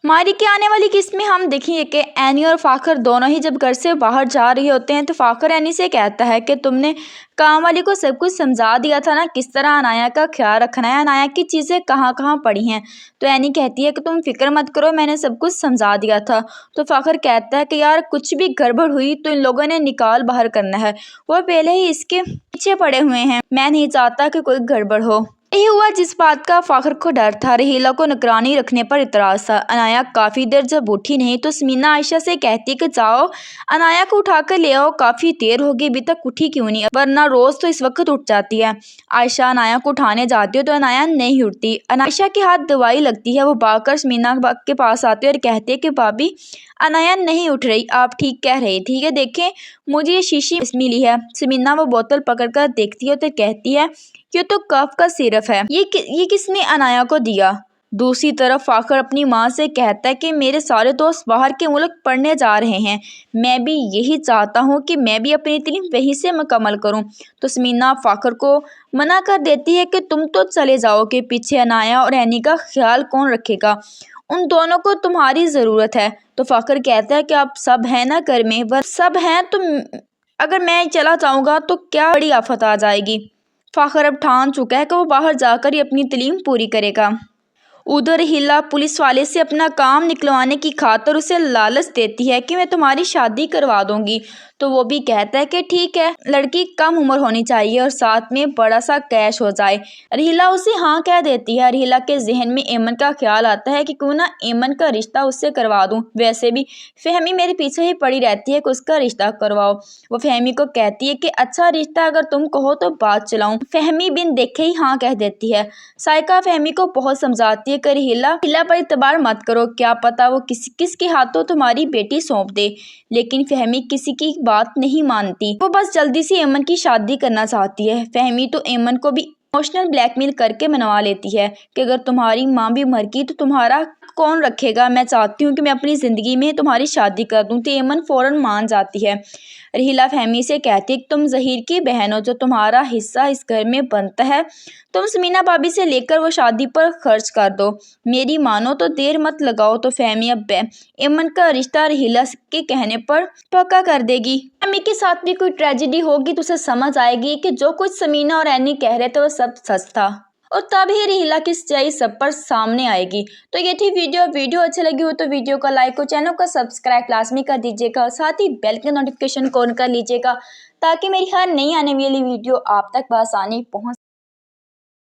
मारी के आने वाली किस्त में हम देखेंगे कि एनी और फाखर दोनों ही जब घर से बाहर जा रहे होते हैं तो फाखर एनी से कहता है कि तुमने काम वाली को सब कुछ समझा दिया था ना, किस तरह अनाया का ख्याल रखना है, अनाया की चीज़ें कहाँ कहाँ पड़ी हैं। तो एनी कहती है कि तुम फिक्र मत करो, मैंने सब कुछ समझा दिया था। तो फाखर कहता है कि यार कुछ भी गड़बड़ हुई तो इन लोगों ने निकाल बाहर करना है, वो पहले ही इसके पीछे पड़े हुए हैं, मैं नहीं चाहता कि कोई गड़बड़ हो। यही हुआ जिस बात का फाखर को डर था। रहीला को निगरानी रखने पर इतराज़ था। अनाया काफ़ी देर जब उठी नहीं तो समीना आयशा से कहती कि जाओ अनाया को उठाकर ले आओ, काफ़ी देर होगी अभी तक उठी क्यों नहीं, वरना रोज़ तो इस वक्त उठ जाती है। आयशा अनाया को उठाने जाती है तो अनाया नहीं उठती। आयशा के हाथ दवाई लगती है, वो भागकर समीना के पास आती है और कहती है कि भाभी अनाया नहीं उठ रही, आप ठीक कह रही थी, ये देखें मुझे ये शीशी मिली है। समीना वो बोतल पकड़कर देखती है तो कहती है ये तो कफ का सिरप है, ये किसने अनाया को दिया। दूसरी तरफ फाखर अपनी माँ से कहता है कि मेरे सारे दोस्त बाहर के मुल्क पढ़ने जा रहे हैं, मैं भी यही चाहता हूँ कि मैं भी अपनी तालीम वहीं से मुकम्मल करूँ। तो समीना फाखर को मना कर देती है कि तुम तो चले जाओगे, पीछे अनाया और एनी का ख्याल कौन रखेगा, उन दोनों को तुम्हारी ज़रूरत है। तो फाखर कहता है कि आप सब हैं ना घर में, वह सब हैं तो अगर मैं चला जाऊँगा तो क्या बड़ी आफत आ जाएगी। फाखर अब ठान चुका है कि वो बाहर जाकर ही अपनी तालीम पूरी करेगा। उधर हिला पुलिस वाले से अपना काम निकलवाने की खातिर उसे लालच देती है कि मैं तुम्हारी शादी करवा दूंगी। तो वो भी कहता है कि ठीक है, लड़की कम उम्र होनी चाहिए और साथ में बड़ा सा कैश हो जाए। रहीला उसे हाँ कह देती है। रहीला के जहन में एमन का ख्याल आता है कि क्यों ना एमन का रिश्ता उससे करवा दूं, वैसे भी फहमी मेरे पीछे ही पड़ी रहती है कि उसका रिश्ता करवाओ। वो फहमी को कहती है कि अच्छा रिश्ता अगर तुम कहो तो बात चलाऊं। फहमी बिन देखे ही हाँ कह देती है। साइका फहमी को बहुत समझाती है कि रहीला पर इतबार मत करो, क्या पता वो किसके हाथों तुम्हारी बेटी सौंप दे। लेकिन फहमी किसी की बात नहीं मानती, वो बस जल्दी से एमन की शादी करना चाहती है। फहमी तो एमन को भी इमोशनल ब्लैकमेल करके मनवा लेती है कि अगर तुम्हारी माँ भी मर गई तो तुम्हारा कौन रखेगा, मैं चाहती हूँ कि मैं अपनी ज़िंदगी में तुम्हारी शादी कर दूँ। तो एमन फ़ौरन मान जाती है। रहीला फहमी से कहती है कि तुम ज़हीर की बहन हो, जो तुम्हारा हिस्सा इस घर में बनता है तुम समीना भाभी से लेकर वो शादी पर खर्च कर दो, मेरी मानो तो देर मत लगाओ। तो फहमी अब एमन का रिश्ता रहीला के कहने पर पक्का कर देगी। फहमी के साथ भी कोई ट्रेजेडी होगी तो उसे समझ आएगी कि जो कुछ समीना और एनी कह रहे थे वो सब सच था, और तभी रहीला की सच्चाई सब पर सामने आएगी। तो ये थी वीडियो अच्छी लगी हो तो वीडियो को लाइक और चैनल को सब्सक्राइब लाजमी कर दीजिएगा और साथ ही बेल के नोटिफिकेशन ऑन कर लीजिएगा ताकि मेरी हर नई आने वाली वीडियो आप तक बआसानी पहुंच